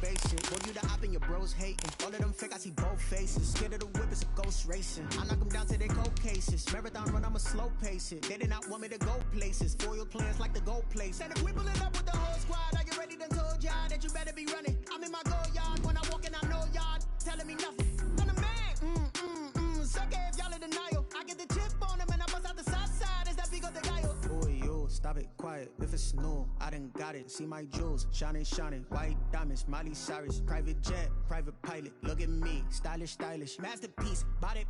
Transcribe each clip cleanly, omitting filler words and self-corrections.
face it. Boy, you the op and your bros hating. All of them fake, I see both faces. Scared of the whip, it's a ghost racing. I knock them down to their cold cases. Marathon run, I'ma slow pace it. They did not want me to go places. Foil plans like the gold place. And if we pulling up with the whole squad, are you ready? Done told y'all that you better be running. I'm in my go yard. When I walk in, I know y'all telling me nothing. I'm the man. Suck it if y'all in denial. I get the chip on them and I bust out the south side. Is that Vigo the guy? Oh, yo, stop it, quiet. If it's new, I done got it. See my jewels, shining, shining. White diamonds, Miley Cyrus. Private jet, private pilot. Look at me, stylish, stylish. Masterpiece, body,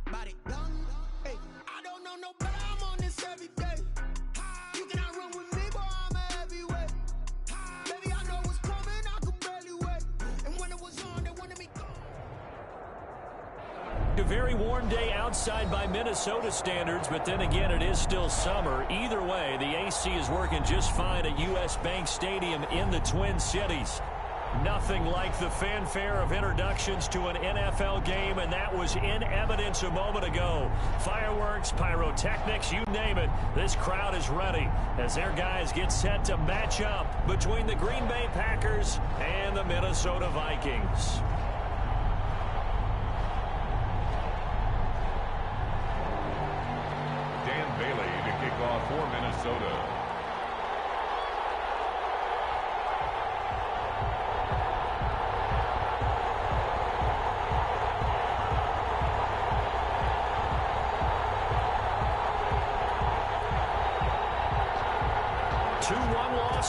young. Hey, I don't know no better. I'm on this every day. You cannot run with me, boy. I'm a heavyweight. Baby, I know what's coming. I could barely wait. And when it was on, they wanted me gone. A very warm day outside by Minnesota standards, but then again, it is still summer. Either way, the AC is working just fine at U.S. Bank Stadium in the Twin Cities. Nothing like the fanfare of introductions to an NFL game, and that was in evidence a moment ago. Fireworks, pyrotechnics, you name it. This crowd is ready as their guys get set to match up between the Green Bay Packers and the Minnesota Vikings. Dan Bailey to kick off for Minnesota.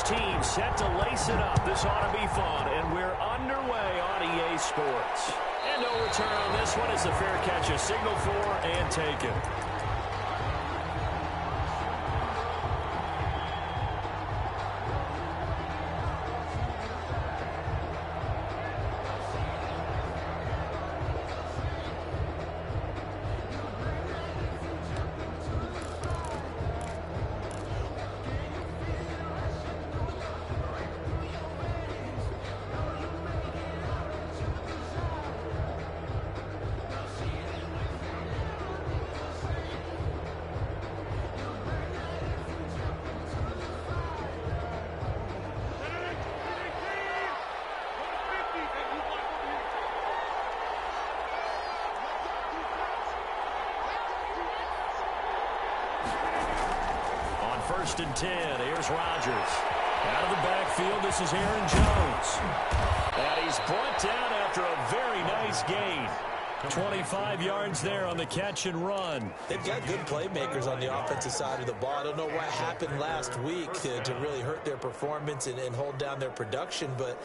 Team set to lace it up. This ought to be fun, and we're underway on EA Sports. And no return on this one as the fair catch is signaled for and taken. First and 10. Here's Rodgers. Out of the backfield, this is Aaron Jones. And he's brought down after a very nice gain. 25 yards there on the catch and run. They've got good playmakers on the offensive side of the ball. I don't know what happened last week to really hurt their performance and hold down their production, but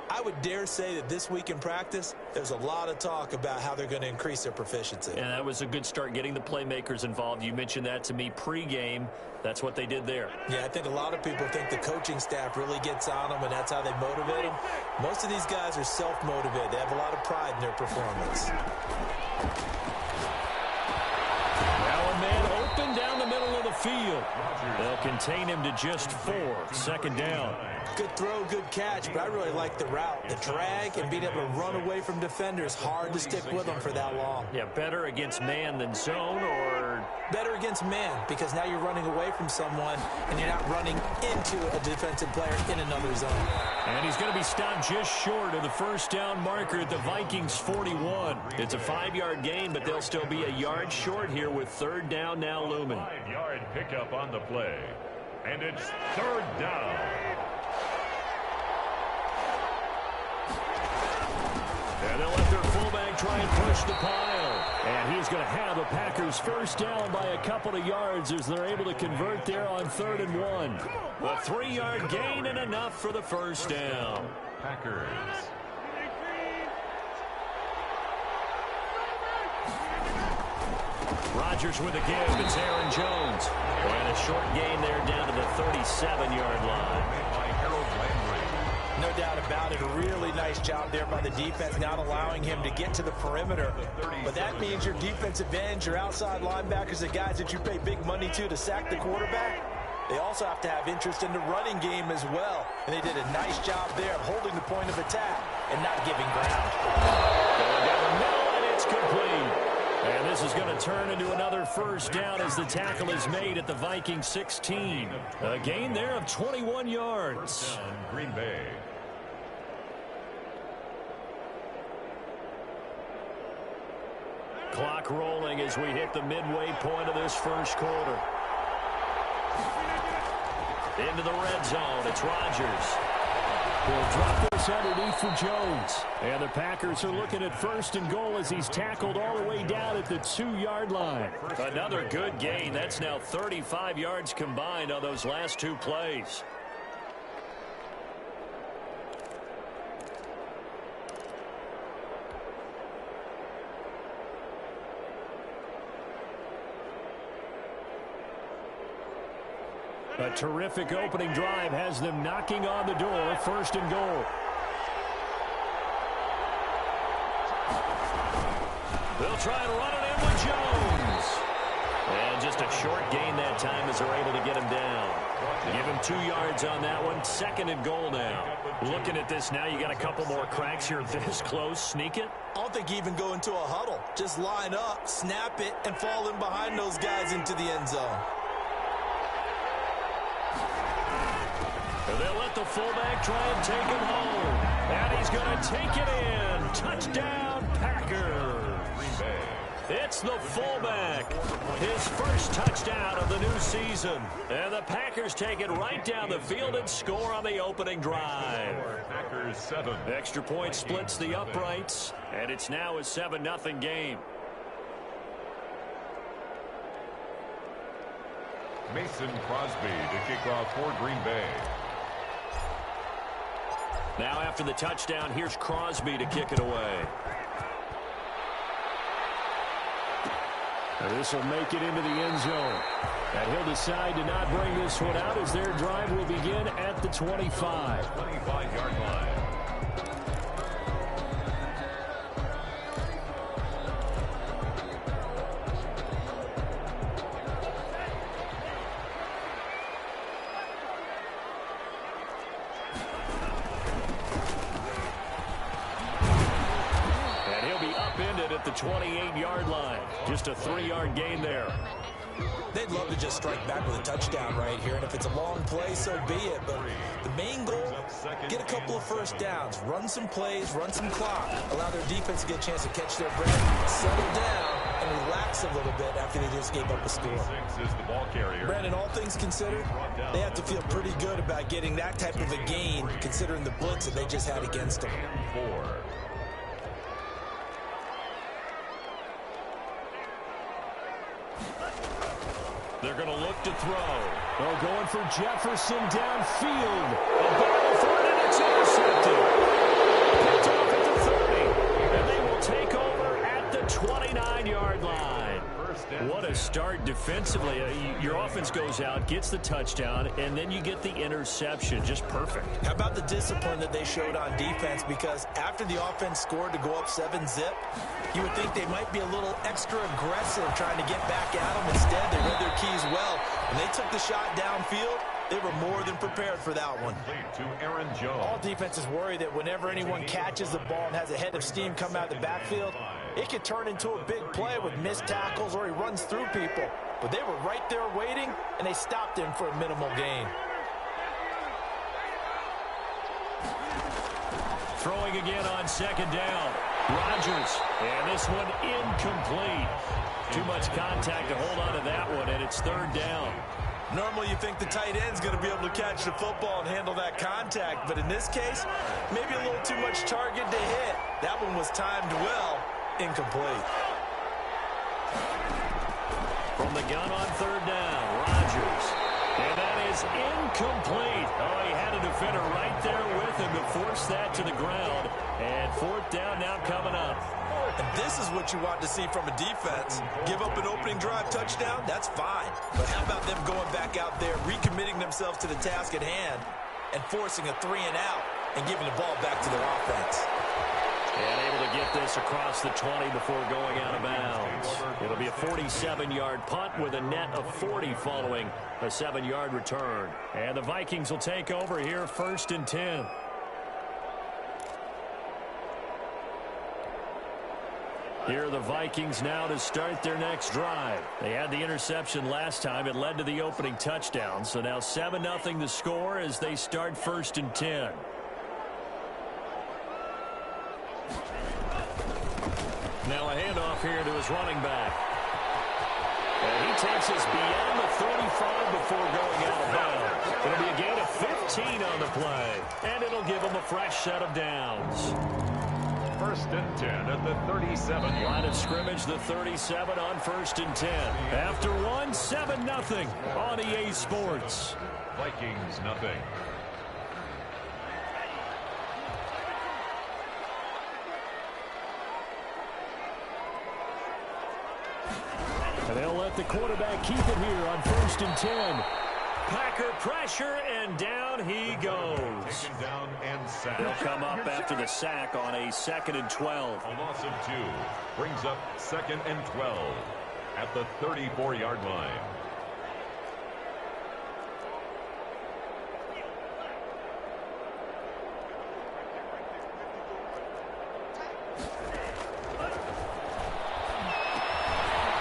I would dare say that this week in practice, there's a lot of talk about how they're going to increase their proficiency. And that was a good start getting the playmakers involved. You mentioned that to me pregame. That's what they did there. Yeah, I think a lot of people think the coaching staff really gets on them, and that's how they motivate them. Most of these guys are self-motivated. They have a lot of pride in their performance. Now a man open down the middle of the field. They'll contain him to just 4. Second down. Good throw, good catch, but I really like the route. The drag and being able to run away from defenders, hard to stick with them for that long. Yeah, better against man than zone, or better against man, because now you're running away from someone and you're not running into a defensive player in another zone. And he's going to be stopped just short of the first down marker at the Vikings 41. It's a 5-yard gain, but they'll still be a yard short here with third down now looming. 5-yard pickup on the play, and it's third down. And they'll let their fullback try and push the pile. And he's going to have a Packers first down by a couple of yards as they're able to convert there on 3rd and 1. A 3-yard gain and enough for the first down. Packers. Rodgers with a give. It's Aaron Jones. And a short gain there down to the 37-yard line. No doubt about it. A really nice job there by the defense, not allowing him to get to the perimeter. But that means your defensive ends, your outside linebackers, the guys that you pay big money to sack the quarterback, they also have to have interest in the running game as well. And they did a nice job there of holding the point of attack and not giving ground. Going down the middle, and it's complete. And this is going to turn into another first down as the tackle is made at the Vikings 16. A gain there of 21 yards. Green Bay. clock rolling as we hit the midway point of this first quarter. Into the red zone. It's Rodgers. He'll drop this underneath for Jones. And the Packers are looking at 1st and goal as he's tackled all the way down at the 2-yard line. Another good gain. That's now 35 yards combined on those last 2 plays. A terrific opening drive has them knocking on the door. 1st and goal. They'll try and run it in with Jones. And just a short gain that time as they're able to get him down. Give him 2 yards on that one. 2nd and goal now. Looking at this now, you got a couple more cracks here this close. Sneak it. I don't think you even go into a huddle. Just line up, snap it, and fall in behind those guys into the end zone. They'll let the fullback try and take him home. And he's going to take it in. Touchdown, Packers. It's the fullback. His first touchdown of the new season. And the Packers take it right down the field and score on the opening drive. Packers 7. Extra point splits the uprights. And it's now a 7-0 game. Mason Crosby to kick off for Green Bay. Now after the touchdown, here's Crosby to kick it away. And this will make it into the end zone. And he'll decide to not bring this one out as their drive will begin at the 25. 25-yard line. At the 28-yard line. Just a 3-yard gain there. They'd love to just strike back with a touchdown right here, and if it's a long play, so be it. But the main goal, get a couple of first downs, run some plays, run some clock, allow their defense to get a chance to catch their breath, settle down, and relax a little bit after they just gave up a score. Brandon, all things considered, they have to feel pretty good about getting that type of a gain, considering the blitz that they just had against them. 4. They're going to look to throw. Oh, going for Jefferson downfield. A battle for it, and it's intercepted. Picked off at the 30. And they will take over at the 29-yard line. What a start defensively. Your offense goes out, gets the touchdown, and then you get the interception. Just perfect. How about the discipline that they showed on defense? Because after the offense scored to go up 7-zip, you would think they might be a little extra aggressive trying to get back at them. Instead, they read their keys well. When they took the shot downfield, they were more than prepared for that one. To Aaron Jones. All defenses worry that whenever anyone catches the ball and has a head of steam come out of the backfield, it could turn into a big play with missed tackles or he runs through people. But they were right there waiting, and they stopped him for a minimal gain. Throwing again on 2nd down. Rodgers. And this one incomplete. Too much contact to hold on to that one, and it's 3rd down. Normally you think the tight end's going to be able to catch the football and handle that contact, but in this case, maybe a little too much target to hit. That one was timed well, incomplete. From the gun on 3rd down, Rodgers. And that is incomplete. Oh, he had a defender right there with him to force that to the ground. And 4th down now coming up. And this is what you want to see from a defense. Give up an opening drive touchdown, that's fine. But how about them going back out there, recommitting themselves to the task at hand, and forcing a 3-and-out and giving the ball back to their offense. And able to get this across the 20 before going out of bounds. It'll be a 47-yard punt with a net of 40 following a 7-yard return. And the Vikings will take over here 1st and 10. Here are the Vikings now to start their next drive. They had the interception last time. It led to the opening touchdown. So now 7-0 the score as they start 1st and 10. Now a handoff here to his running back. And he takes us beyond the 35 before going out of bounds. It'll be a gain of 15 on the play. And it'll give him a fresh set of downs. First and 10 at the 37. Line of scrimmage, the 37 on first and 10. After one, 7-0 on EA Sports. Vikings nothing. And they'll let the quarterback keep it here on first and 10. Packer pressure, and down he goes. Taken down and sacked. He'll come up after the sack on a 2nd and 12. A loss of 2 brings up 2nd and 12 at the 34-yard line.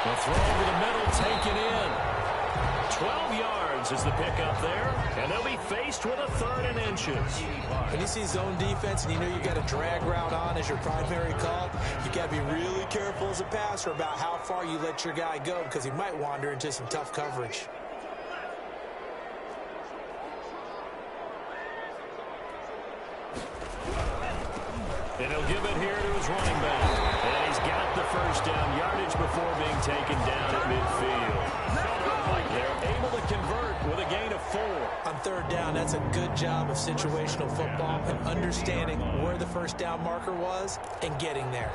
The throw over the middle, taken in. 12 yards is the pickup there, and they'll be faced with a 3rd and inches. When you see zone defense and you know you've got a drag route on as your primary call, you got to be really careful as a passer about how far you let your guy go because he might wander into some tough coverage. And he'll give it here to his running back. And he's got the first down yardage before being taken down at midfield. They're able to convert with a gain of 4. On 3rd down, that's a good job of situational football and understanding where the first down marker was and getting there.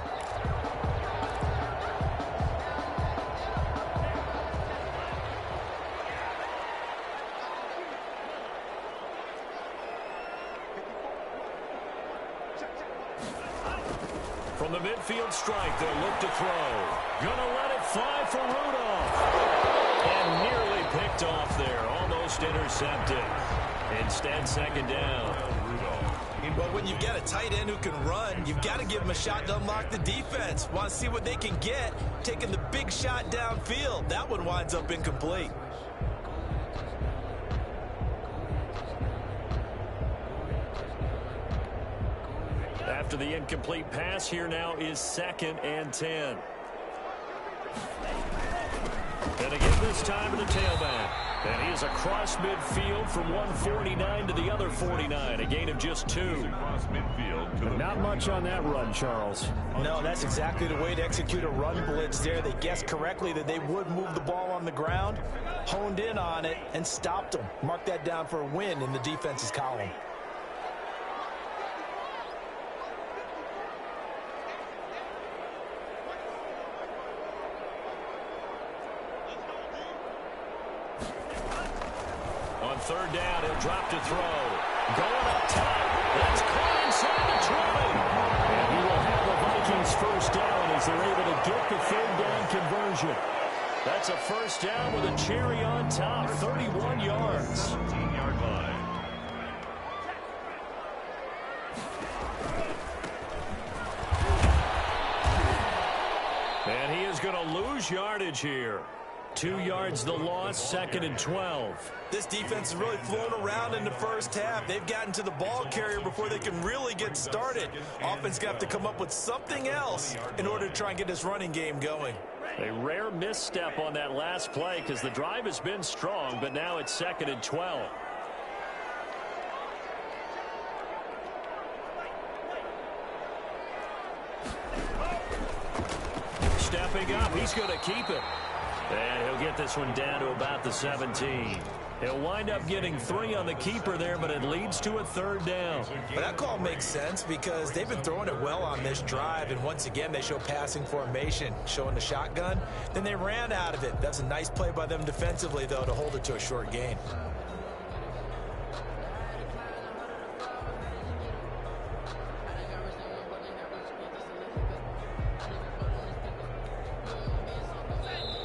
From the midfield stripe, they'll look to throw. Gonna let it fly for Rudolph. And nearly picked off there. Almost intercepted. Instead, 2nd down. But when you've got a tight end who can run, you've got to give him a shot to unlock the defense. Want to see what they can get, taking the big shot downfield. That one winds up incomplete. After the incomplete pass, here now is 2nd and 10. And again this time to the tailback. And he is across midfield from 149 to the other 49. A gain of just 2. Across midfield to the Not much on that run, Charles. No, that's exactly the way to execute a run blitz there. They guessed correctly that they would move the ball on the ground, honed in on it, and stopped them. Mark that down for a win in the defense's column. On 3rd down, he'll drop to throw. Going up top. That's caught inside the 20. And he will have the Vikings first down as they're able to get the 3rd down conversion. That's a first down with a cherry on top. 31 yards. 17-yard line. And he is going to lose yardage here. 2 yards the loss, 2nd and 12. This defense has really flown around in the first half. They've gotten to the ball carrier before they can really get started. Offense got to come up with something else in order to try and get this running game going. A rare misstep on that last play because the drive has been strong, but now it's 2nd and 12. Stepping up, he's going to keep it. And he'll get this one down to about the 17. He'll wind up getting 3 on the keeper there, but it leads to a 3rd down. But that call makes sense because they've been throwing it well on this drive, and once again they show passing formation, showing the shotgun. Then they ran out of it. That's a nice play by them defensively, though, to hold it to a short gain.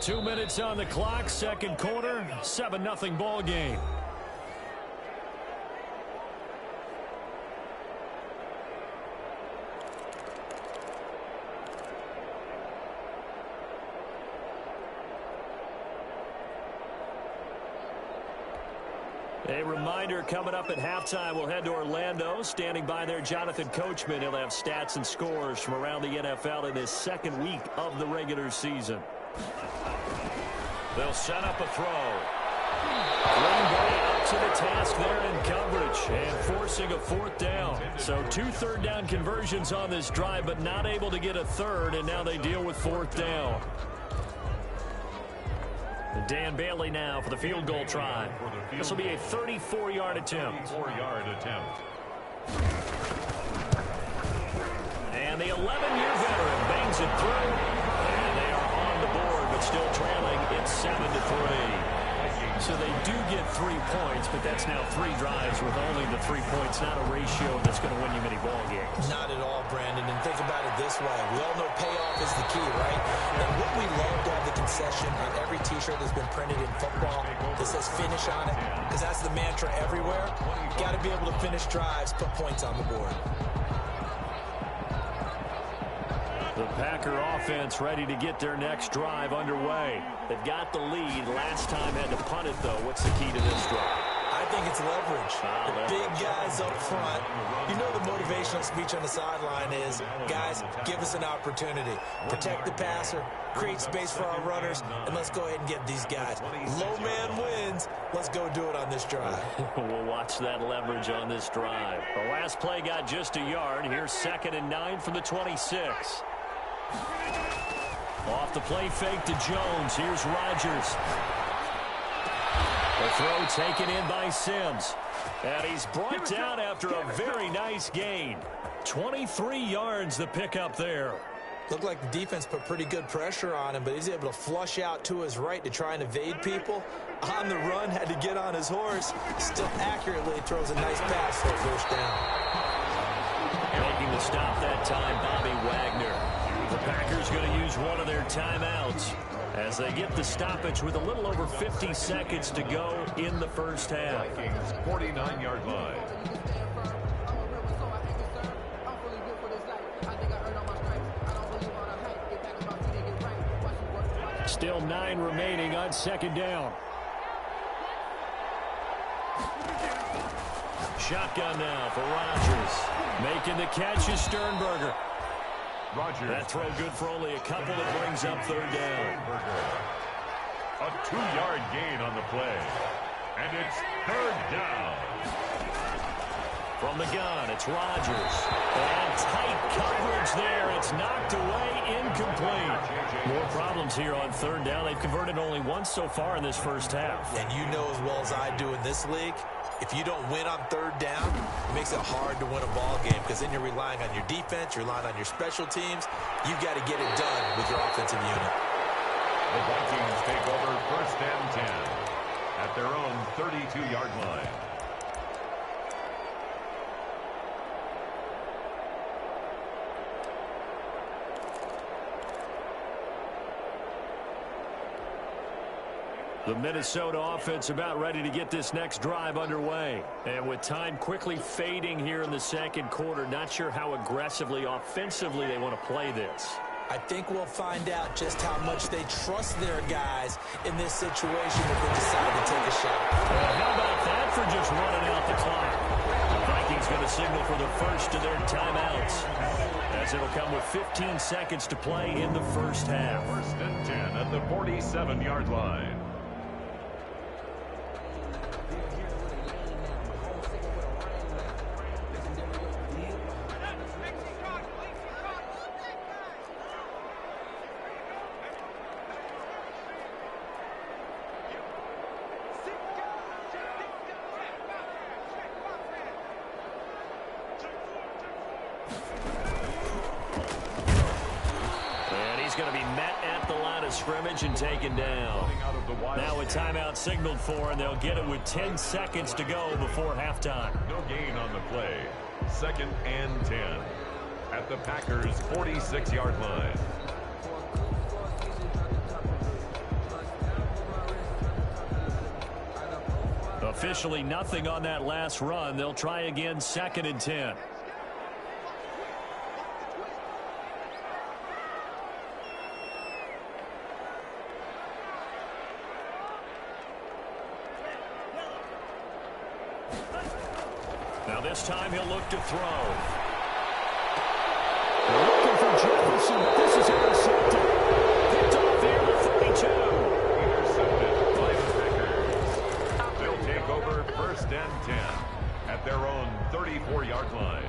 Two minutes on the clock, 2nd quarter, 7-0 ball game. A reminder coming up at halftime, we'll head to Orlando. Standing by there, Jonathan Coachman. He'll have stats and scores from around the NFL in his second week of the regular season. They'll set up a throw. Green Bay up to the task there in coverage and forcing a fourth down. So 2 third-down conversions on this drive, but not able to get a third, and now they deal with fourth down. Dan Bailey now for the field goal try. This will be a 34-yard attempt. And the 11-year veteran bangs it through. And they are on the board, but still trailing. It's 7-3. So they do get 3 points, but that's now 3 drives with only the 3 points, not a ratio that's going to win you many ball games. Not at all, Brandon. And think about it this way. We all know payoff is the key, right? And what we love to have the concession on every T-shirt that's been printed in football that says finish on it, because that's the mantra everywhere. You got to be able to finish drives, put points on the board. The Packer offense ready to get their next drive underway. They've got the lead. Last time had to punt it, though. What's the key to this drive? I think it's leverage. The big guys up front. You know the motivational speech on the sideline is, guys, give us an opportunity. Protect the passer, create space for our runners, and let's go ahead and get these guys. Low man wins. Let's go do it on this drive. We'll watch that leverage on this drive. The last play got just a yard. Here's 2nd and 9 from the 26. Off the play fake to Jones. Here's Rodgers. The throw taken in by Sims. And he's brought down after a very nice gain. 23 yards the pickup there. Looked like the defense put pretty good pressure on him, but he's able to flush out to his right to try and evade people. On the run, had to get on his horse. Still accurately throws a nice pass for a first down. Making the stop that time, Bobby Wagner. The Packers going to use one of their timeouts as they get the stoppage with a little over 50 seconds to go in the first half. 49-yard line. Still 9 remaining on 2nd down. Shotgun now for Rodgers. Making the catch is Sternberger. Rodgers. That throw good for only a couple that brings up 3rd down. A 2-yard gain on the play. And it's 3rd down. From the gun, it's Rodgers. And tight coverage there. It's knocked away, incomplete. More problems here on 3rd down. They've converted only once so far in this first half. And you know as well as I do in this league, if you don't win on 3rd down, it makes it hard to win a ball game because then you're relying on your defense, you're relying on your special teams. You've got to get it done with your offensive unit. The Vikings take over 1st and 10 at their own 32-yard line. The Minnesota offense about ready to get this next drive underway. And with time quickly fading here in the 2nd quarter, not sure how aggressively, offensively they want to play this. I think we'll find out just how much they trust their guys in this situation if they decide to take a shot. Well, how about that for just running out the clock? The Vikings going to signal for the first of their timeouts, as it'll come with 15 seconds to play in the first half. 1st and 10 at the 47-yard line. Going to be met at the line of scrimmage and taken down. Now a timeout signaled for, and they'll get it with 10 seconds to go before halftime. No gain on the play. 2nd and 10 at the Packers' 46-yard line. Officially nothing on that last run. They'll try again 2nd and 10. Now this time he'll look to throw. Looking for Jefferson, but this is intercepted. Picked off here at 32. Intercepted by the Packers. They'll take over 1st and 10 at their own 34-yard line.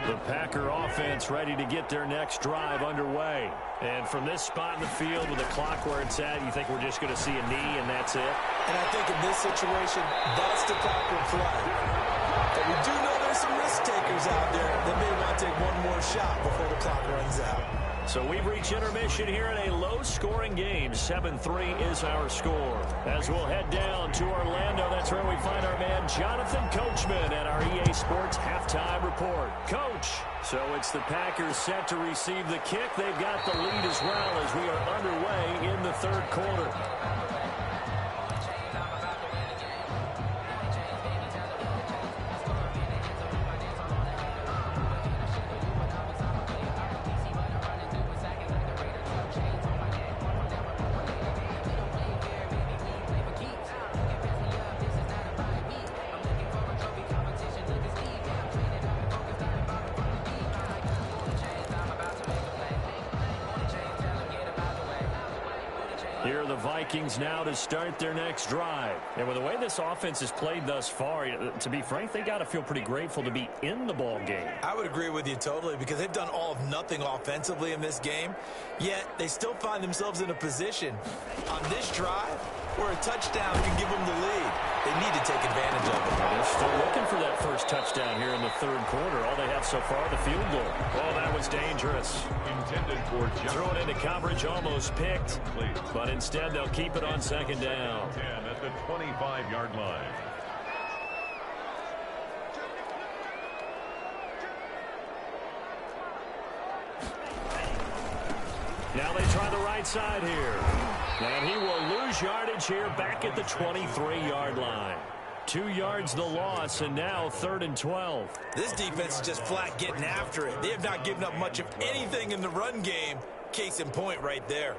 The Packer offense ready to get their next drive underway. And from this spot in the field with the clock where it's at, you think we're just going to see a knee and that's it? And I think in this situation, that's the Packer play. But we do know there's some risk takers out there that may want to take one more shot before the clock runs out. So we've reached intermission here in a low-scoring game. 7-3 is our score. As we'll head down to Orlando, that's where we find our man Jonathan Coachman at our EA Sports Halftime Report. Coach, so it's the Packers set to receive the kick. They've got the lead as well as we are underway in the third quarter. Here are the Vikings now to start their next drive. And with the way this offense has played thus far, to be frank, they got to feel pretty grateful to be in the ball game. I would agree with you totally because they've done all of nothing offensively in this game, yet they still find themselves in a position on this drive where a touchdown can give them the lead. They need to take advantage of it. They're still looking for that first touchdown here in the third quarter. All they have so far, the field goal. Oh, that was dangerous. Intended for Throw it into coverage, almost picked. But instead, they'll keep it on second down. 10 at the 25-yard line. Now they try the right side here. And he will lose yardage here back at the 23-yard line. 2 yards the loss, and now 3rd and 12. This defense is just flat getting after it. They have not given up much of anything in the run game. Case in point right there.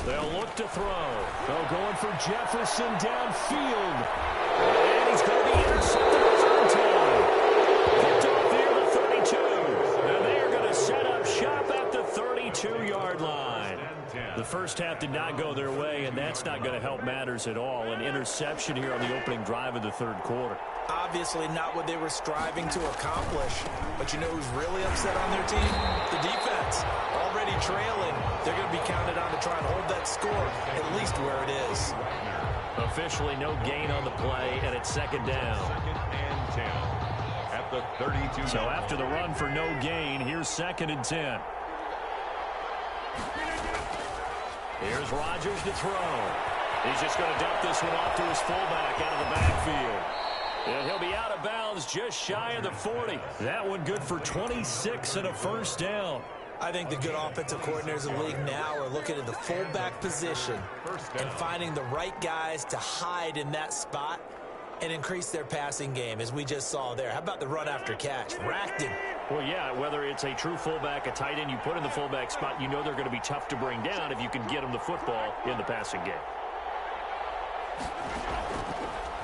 They'll look to throw. They're going for Jefferson downfield. And he's going to be intercepted a third time. Picked off here at the 32. And they are going to set up shop at the 32-yard line. The first half did not go their way, and that's not going to help matters at all. An interception here on the opening drive of the third quarter. Obviously not what they were striving to accomplish. But you know who's really upset on their team? The defense. Already trailing. They're going to be counted on to try and hold that score at least where it is. Officially no gain on the play, and it's second down. 2nd and 10 at the 32. So after the run for no gain, here's 2nd and 10. Here's Rodgers to throw. He's just going to dump this one off to his fullback out of the backfield. And he'll be out of bounds just shy of the 40. That one good for 26 and a first down. I think the good offensive coordinators in the league now are looking at the fullback position and finding the right guys to hide in that spot and increase their passing game, as we just saw there. How about the run after catch? Racked him. Well, yeah, whether it's a true fullback, a tight end you put in the fullback spot, you know they're going to be tough to bring down if you can get them the football in the passing game.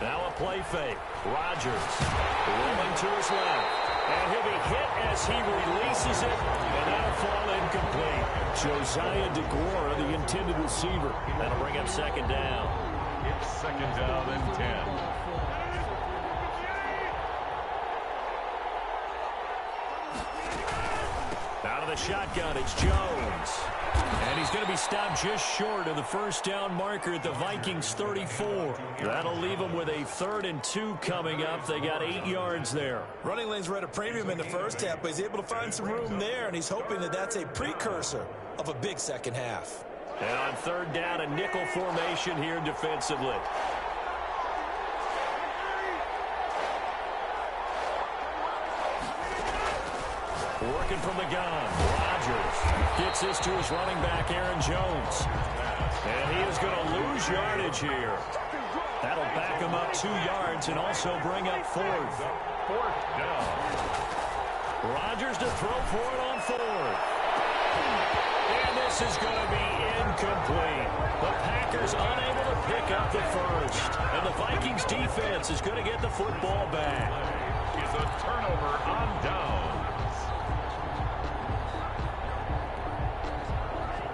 Now a play fake. Rodgers rolling to his left. And he'll be hit as he releases it, and that'll fall incomplete. Josiah DeGuara, the intended receiver. That'll bring up second down. It's 2nd down and 10. Out of of the shotgun, it's Jones. And he's going to be stopped just short of the first down marker at the Vikings 34. That'll leave them with a 3rd and 2 coming up. They got 8 yards there. Running lanes were at a premium in the first half, but he's able to find some room there, and he's hoping that that's a precursor of a big second half. And on 3rd down, a nickel formation here defensively. Working from the gun, Rodgers gets this to his running back, Aaron Jones. And he is going to lose yardage here. That'll back him up 2 yards and also bring up 4th. 4th down. Rodgers to throw for it on 4th. And this is going to be incomplete. The Packers unable to pick up the first. And the Vikings defense is going to get the football back. It's a turnover on downs.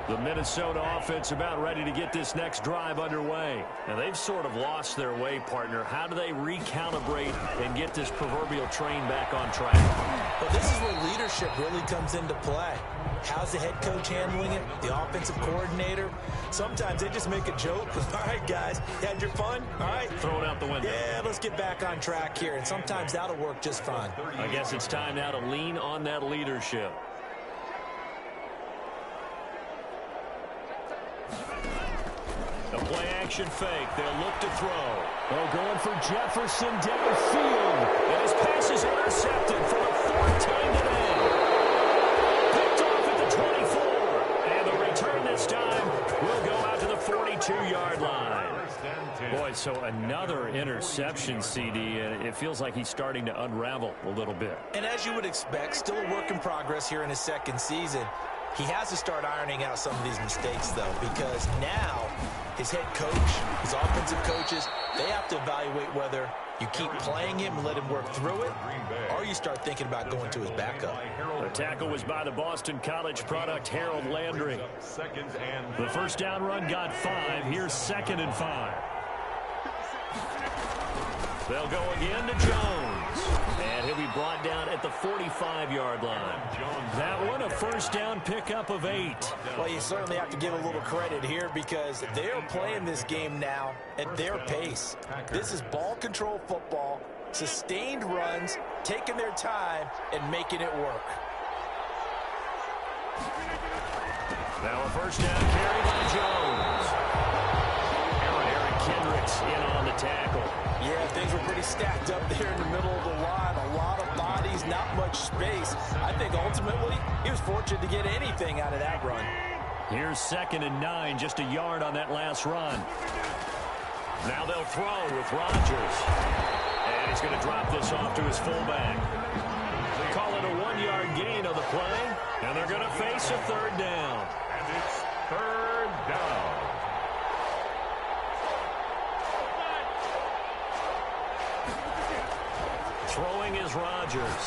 The Minnesota offense about ready to get this next drive underway. And they've sort of lost their way, partner. How do they recalibrate and get this proverbial train back on track? Well, this is where leadership really comes into play. How's the head coach handling it? The offensive coordinator? Sometimes they just make a joke. All right, guys, you had your fun? All right. Throw it out the window. Yeah, let's get back on track here. And sometimes that'll work just fine. I guess it's time now to lean on that leadership. A play-action fake. They'll look to throw. Oh, going for Jefferson downfield. And his pass is intercepted for the 4th time today. Picked off at the 24. And the return this time will go out to the 42-yard line. Boy, so another interception, CD. It feels like he's starting to unravel a little bit. And as you would expect, still a work in progress here in his 2nd season. He has to start ironing out some of these mistakes, though, because now his head coach, his offensive coaches, they have to evaluate whether you keep playing him and let him work through it, or you start thinking about going to his backup. The tackle was by the Boston College product, Harold Landry. The first down run got 5. Here's 2nd and 5. They'll go again to Jones. And he'll be brought down at the 45-yard line. That one, a first down pickup of 8. Well, you certainly have to give a little credit here because they're playing this game now at their pace. This is ball control football, sustained runs, taking their time, and making it work. Now a first down carry by Jones. Eric Kendricks in on the tackle. Yeah, things were pretty stacked up there in the middle of the line. A lot of bodies, not much space. I think ultimately he was fortunate to get anything out of that run. Here's 2nd and 9, just a yard on that last run. Now they'll throw with Rodgers. And he's going to drop this off to his fullback. They call it a 1-yard gain on the play. And they're going to face a 3rd down. And it's 3rd down. Throwing is Rodgers.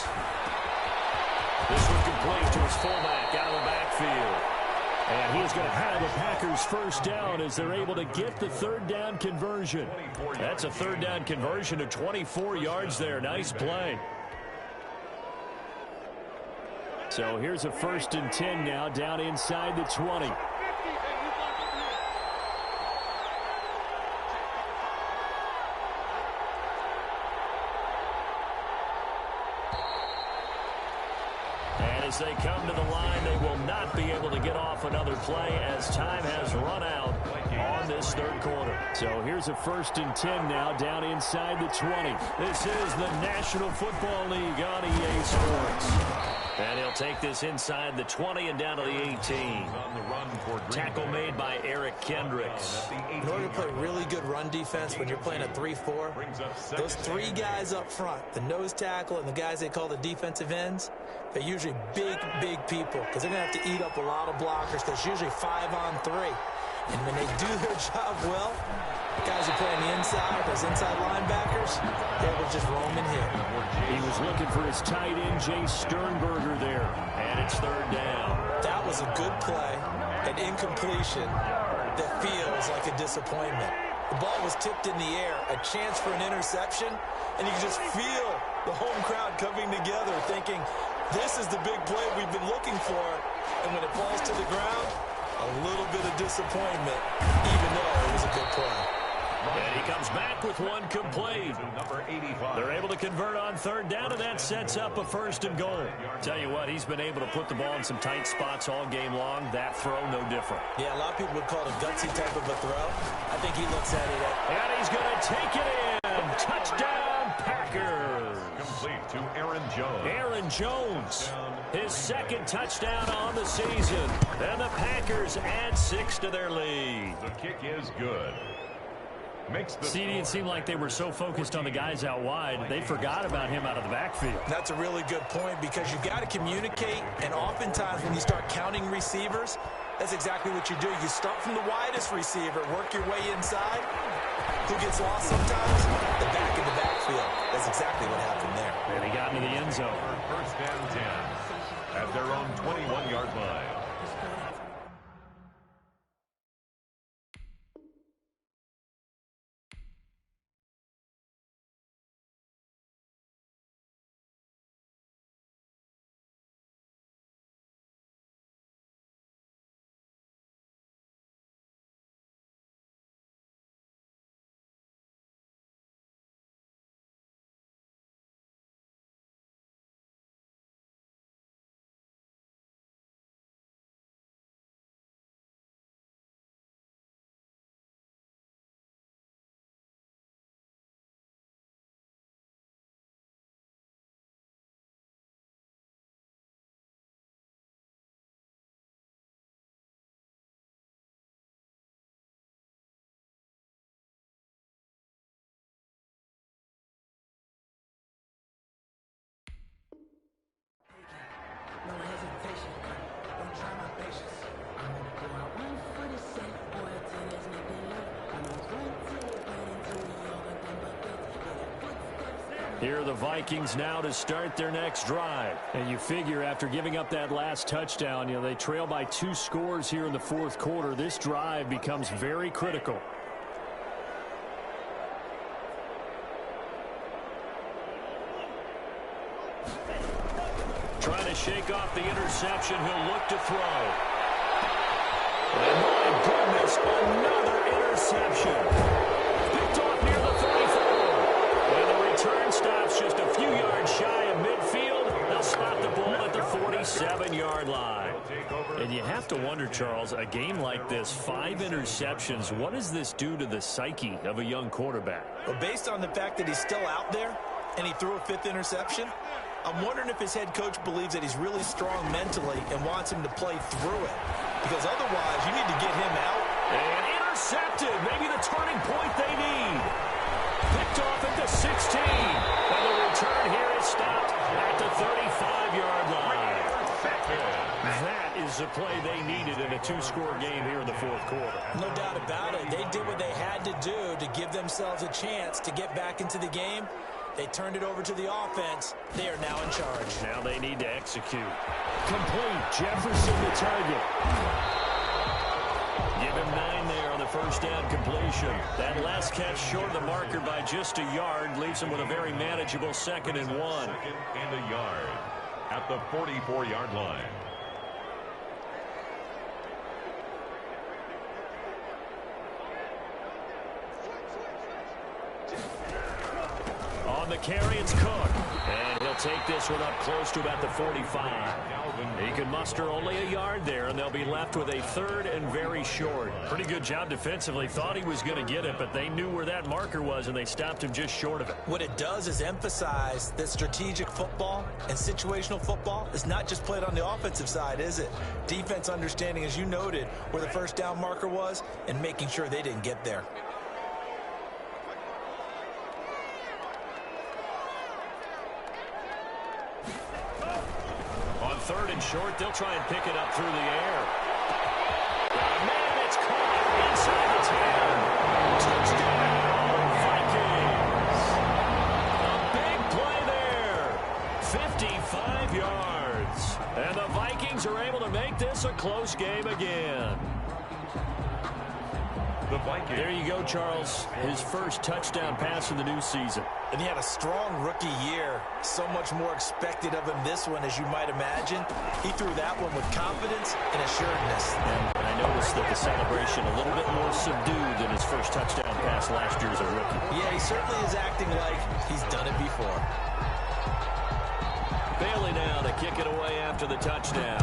This one complete to his fullback out of the backfield. And he's going to have the Packers first down as they're able to get the 3rd down conversion. That's a 3rd down conversion of 24 yards there. Nice play. So here's a 1st and 10 now down inside the 20. As they come to the line, they will not be able to get off another play as time has run out on this 3rd quarter. So here's a 1st and 10 now down inside the 20. This is the National Football League on EA Sports. And he'll take this inside the 20 and down to the 18. Tackle made by Eric Kendricks. In order to play really good run defense when you're playing a 3-4, those 3 guys up front, the nose tackle and the guys they call the defensive ends, they're usually big people because they're going to have to eat up a lot of blockers because it's usually 5-on-3. And when they do their job well, guys who play on the inside, those inside linebackers, they will just roam and hit. He was looking for his tight end, Jay Sternberger there. And it's 3rd down. That was a good play, an incompletion that feels like a disappointment. The ball was tipped in the air, a chance for an interception, and you can just feel the home crowd coming together thinking, This is the big play we've been looking for. And when it falls to the ground, a little bit of disappointment, even though it was a good play. And he comes back with one complete. Number 85. They're able to convert on third down, and that sets up a first and goal. Tell you what, he's been able to put the ball in some tight spots all game long. That throw, no different. Yeah, a lot of people would call it a gutsy type of a throw. I think he looks at it. And he's going to take it in. Touchdown, Packers. Complete to Aaron Jones. Aaron Jones, his second touchdown on the season. And the Packers add 6 to their lead. The kick is good. CD, it seemed like they were so focused on the guys out wide, they forgot about him out of the backfield. That's a really good point because you've got to communicate, and oftentimes when you start counting receivers, that's exactly what you do. You start from the widest receiver, work your way inside. Who gets lost sometimes? The back of the backfield. That's exactly what happened there. And he got into the end zone. First and 10 at their own 21-yard line. No hesitation, don't try my patience. I'm gonna go out one for the safe, boy, till there's nothing left. I'm gonna run till it went into the yoga, then footsteps. Here are the Vikings now to start their next drive. And you figure after giving up that last touchdown, they trail by 2 scores here in the fourth quarter. This drive becomes very critical. Trying to shake off the interception. He'll look to throw. And my goodness, another interception. Picked off near the 44. And the return stops just a few yards shy of midfield. They'll spot the ball at the 47-yard line. And you have to wonder, Charles, a game like this, 5 interceptions, what does this do to the psyche of a young quarterback? Well, based on the fact that he's still out there and he threw a 5th interception, I'm wondering if his head coach believes that he's really strong mentally and wants him to play through it. Because otherwise, you need to get him out. And intercepted. Maybe the turning point they need. Picked off at the 16. And the return here is stopped at the 35-yard line. That is the play they needed in a 2-score game here in the fourth quarter. No doubt about it. They did what they had to do to give themselves a chance to get back into the game. They turned it over to the offense. They are now in charge. Now they need to execute. Complete. Jefferson the target. Give him 9 there on the first down completion. That last catch short of the marker by just a yard leaves him with a very manageable 2nd and 1. 2nd and a yard at the 44-yard line. On the carry, it's Cook. And he'll take this one up close to about the 45. He can muster only a yard there, and they'll be left with a 3rd and very short. Pretty good job defensively. Thought he was going to get it, but they knew where that marker was, and they stopped him just short of it. What it does is emphasize that strategic football and situational football is not just played on the offensive side, is it? Defense understanding, as you noted, where the first down marker was and making sure they didn't get there. On 3rd and short, they'll try and pick it up through the air. Man, it's caught inside the 10. Touchdown, Vikings. A big play there. 55 yards. And the Vikings are able to make this a close game again. the Vikings. There you go, Charles. His first touchdown pass of the new season. And he had a strong rookie year. So much more expected of him this one, as you might imagine. He threw that one with confidence and assuredness. And I noticed that the celebration a little bit more subdued than his first touchdown pass last year as a rookie. Yeah, he certainly is acting like he's done it before. Bailey now to kick it away after the touchdown.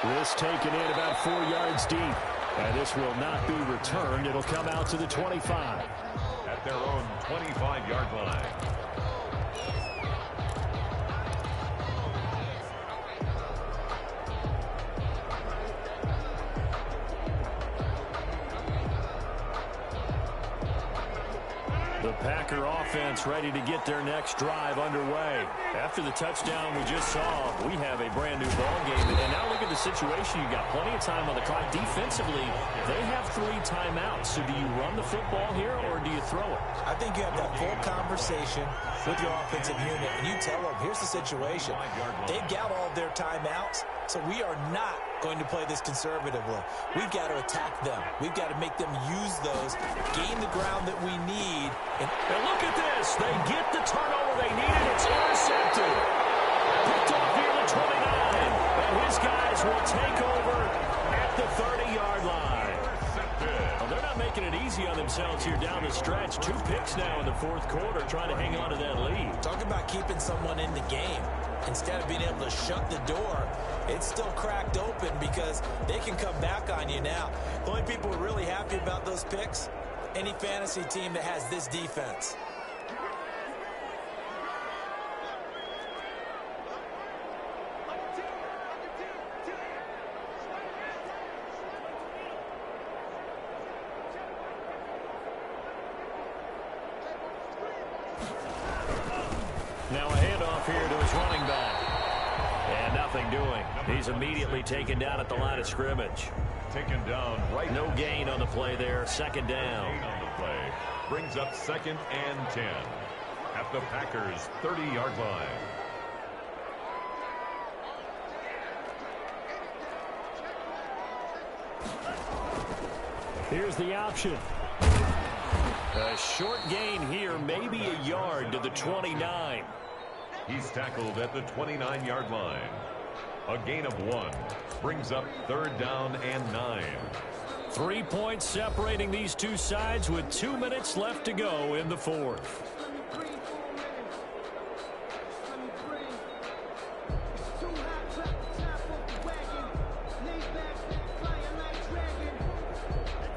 This taken in about 4 yards deep. And this will not be returned. It'll come out to the 25. At their own 25-yard line. The Packer offense ready to get their next drive underway. After the touchdown we just saw, we have a brand new ball game. And now look at the situation. You got plenty of time on the clock. Defensively, they have 3 timeouts. So do you run the football here or do you throw it? I think you have that full conversation with your offensive unit, and you tell them, here's the situation. They've got all of their timeouts, so we are not going to play this conservatively. We've got to attack them. We've got to make them use those, gain the ground that we need. And look at this. They get the turnover they needed. It's intercepted. Picked off near the 29. And his guys will take over at the 30-yard line. Well, they're not making it easy on themselves here down the stretch. 2 picks now in the fourth quarter, trying to hang on to that lead. Talk about keeping someone in the game. Instead of being able to shut the door, it's still cracked open because they can come back on you now. The only people who are really happy about those picks, any fantasy team that has this defense. Now a handoff here to his running back. And nothing doing. He's immediately taken down at the line of scrimmage. Taken down right. No gain on the play there. Second down. Gain on the play. Brings up 2nd and 10 at the Packers' 30-yard line. Here's the option. A short gain here, maybe a yard to the 29. He's tackled at the 29-yard line. A gain of 1 brings up 3rd down and 9. 3 points separating these two sides with 2 minutes left to go in the fourth.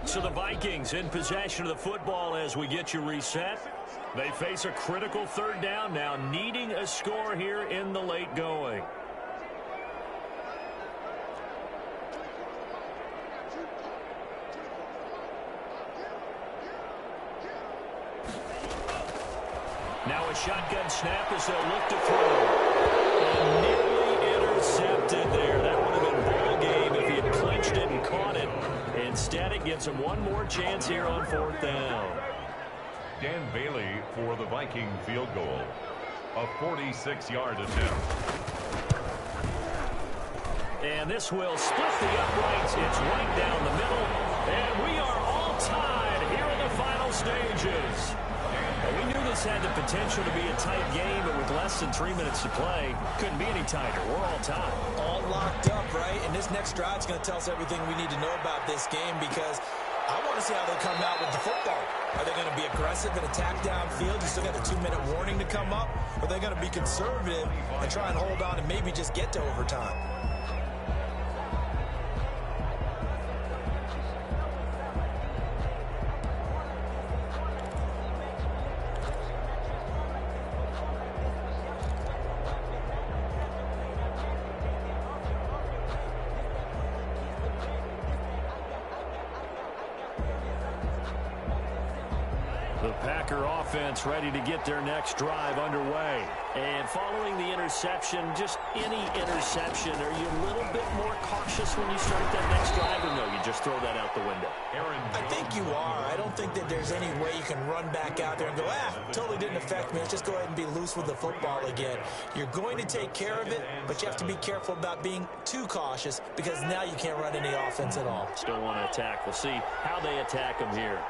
So the Vikings in possession of the football as we get you reset. They face a critical 3rd down now, needing a score here in the late going. Now a shotgun snap as they'll look to throw. And nearly intercepted there. That would have been ball game if he had clinched it and caught it. Instead, it gives him one more chance here on 4th down. Dan Bailey for the Viking field goal. A 46-yard attempt. And this will split the uprights. It's right down the middle. And we are all tied here in the final stages. And we knew this had the potential to be a tight game, but with less than 3 minutes to play, couldn't be any tighter. We're all tied. All locked up, right? And this next drive is going to tell us everything we need to know about this game because I want to see how they come out with the football. Are they going to be aggressive and attack downfield? You still got a 2-minute warning to come up? Or are they going to be conservative and try and hold on and maybe just get to overtime? The Packer offense ready to get their next drive underway. And following the interception, just any interception, are you a little bit more cautious when you start that next drive, or no, you just throw that out the window? I think you are. I don't think that there's any way you can run back out there and go, totally didn't affect me. Let's just go ahead and be loose with the football again. You're going to take care of it, but you have to be careful about being too cautious because now you can't run any offense at all. Still want to attack. We'll see how they attack them here.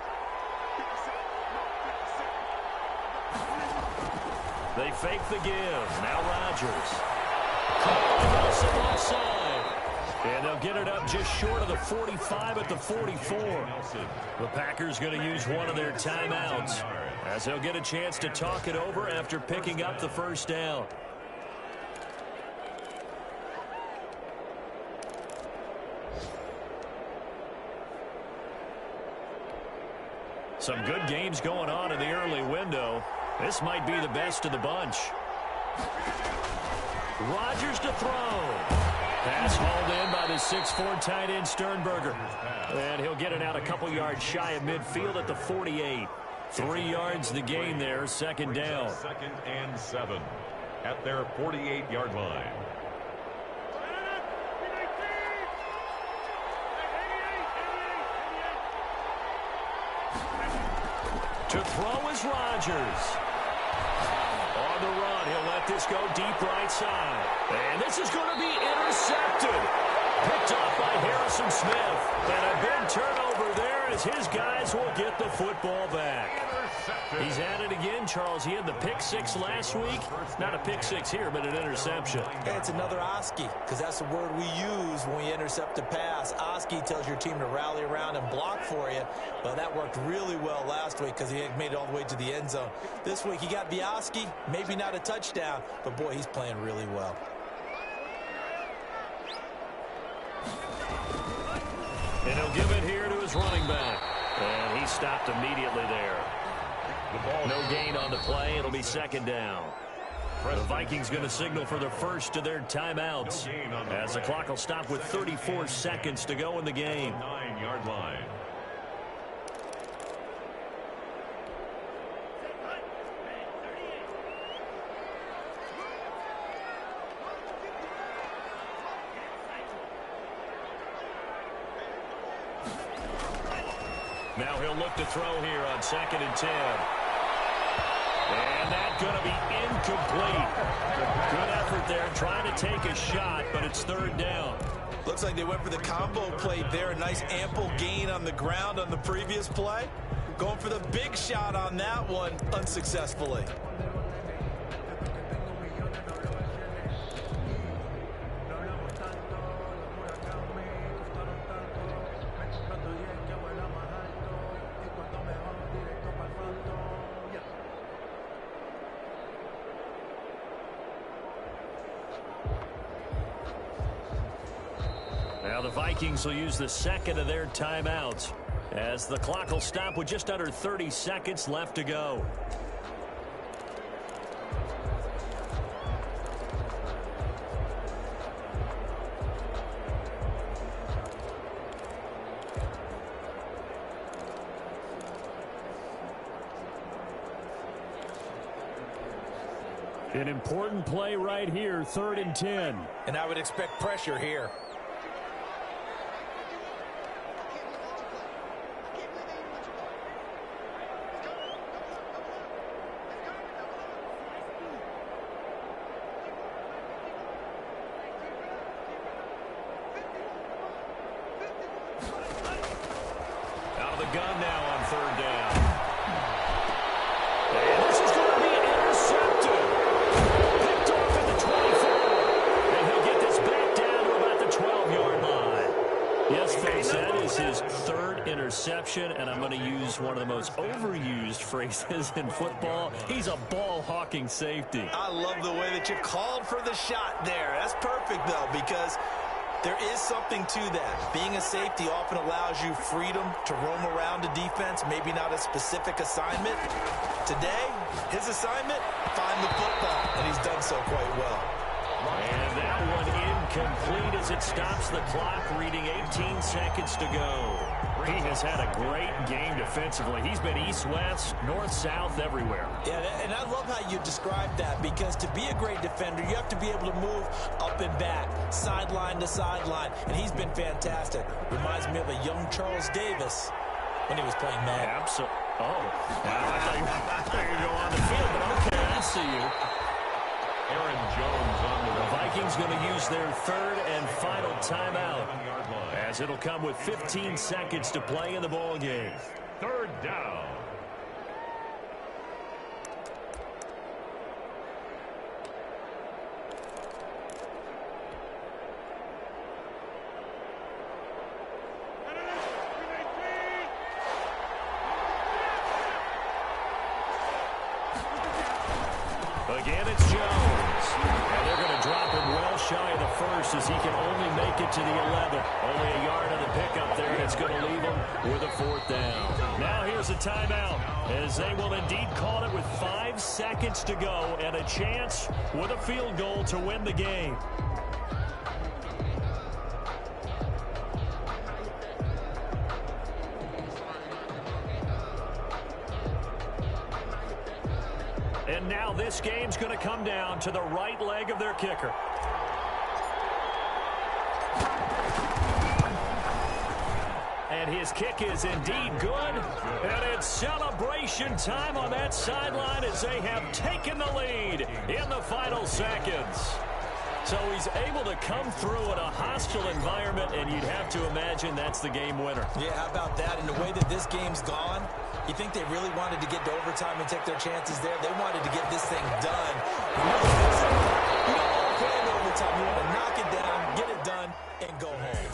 They fake the give. Now Rodgers. Offside. And they'll get it up just short of the 45 at the 44. The Packers going to use one of their timeouts as they'll get a chance to talk it over after picking up the first down. Some good games going on in the early window. This might be the best of the bunch. Rodgers to throw. Pass hauled in by the 6'4" tight end Sternberger. And he'll get it out a couple yards shy of midfield at the 48. 3 yards the gain there, second down. 2nd and 7 at their 48-yard line. To throw is Rodgers. On the run, he'll let this go deep right side. And this is going to be intercepted. Picked off by Harrison Smith. And a big turnover there as his guys will get the football back. He's at it again, Charles. He had the pick six last week. Not a pick six here, but an interception. Hey, it's another Oski, because that's the word we use when we intercept a pass. Oski tells your team to rally around and block for you. Well, that worked really well last week because he made it all the way to the end zone. This week he got the Oski, maybe not a touchdown, but boy, he's playing really well. And he'll give it here to his running back. And he stopped immediately there. No gain on the play. It'll be second down. The Vikings going to signal for the first of their timeouts as the clock will stop with 34 seconds to go in the game. 9-yard line. Now he'll look to throw here on 2nd and 10. And that's going to be incomplete. Good effort there trying to take a shot, but it's third down. Looks like they went for the combo play there. A nice ample gain on the ground on the previous play. Going for the big shot on that one unsuccessfully. Now the Vikings will use the second of their timeouts as the clock will stop with just under 30 seconds left to go. An important play right here, 3rd and 10. And I would expect pressure here. Out of the gun now on 3rd down. And this is going to be intercepted. Picked off at the 24. And he'll get this back down to about the 12-yard line. Yes, folks, that is his 3rd interception, and I'm going to use one of the most overused phrases in football. He's a ball-hawking safety. I love the way that you called for the shot there. That's perfect, though, because there is something to that. Being a safety often allows you freedom to roam around a defense, maybe not a specific assignment. Today, his assignment, find the football, and he's done so quite well. And that one complete as it stops the clock, reading 18 seconds to go. He has had a great game defensively. He's been east-west, north-south, everywhere. Yeah, and I love how you described that, because to be a great defender, you have to be able to move up and back, sideline to sideline, and he's been fantastic. Reminds me of a young Charles Davis when he was playing Madden. Absolutely. Oh, now I thought you were going to go on the field, but okay, I see you. Aaron Jones on The Vikings going to use their third and final timeout, as it'll come with 15 seconds to play in the ball game. third down. Again, it's Jones. And they're going to drop him well shy of the first, as he can only make it to the 11. Only a yard on the pickup there, and it's going to leave him with a fourth down. Now here's a timeout, as they will indeed call it with 5 seconds to go and a chance with a field goal to win the game. And now this game's going to come down to the right leg of their kicker. And his kick is indeed good. And it's celebration time on that sideline as they have taken the lead in the final seconds. So he's able to come through in a hostile environment, and you'd have to imagine that's the game winner. Yeah, how about that? And the way that this game's gone, you think they really wanted to get to overtime and take their chances there? They wanted to get this thing done. You don't want to play in overtime. You want to knock it down, get it done, and go home.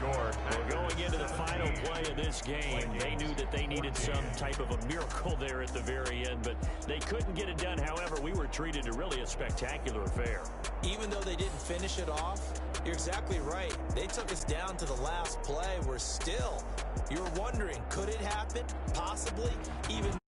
Well, going into the final play of this game, they knew that they needed some type of a miracle there at the very end, but they couldn't get it done. However, we were treated to really a spectacular affair. Even though they didn't finish it off, you're exactly right. They took us down to the last play. We're still, you're wondering, could it happen? Possibly. Even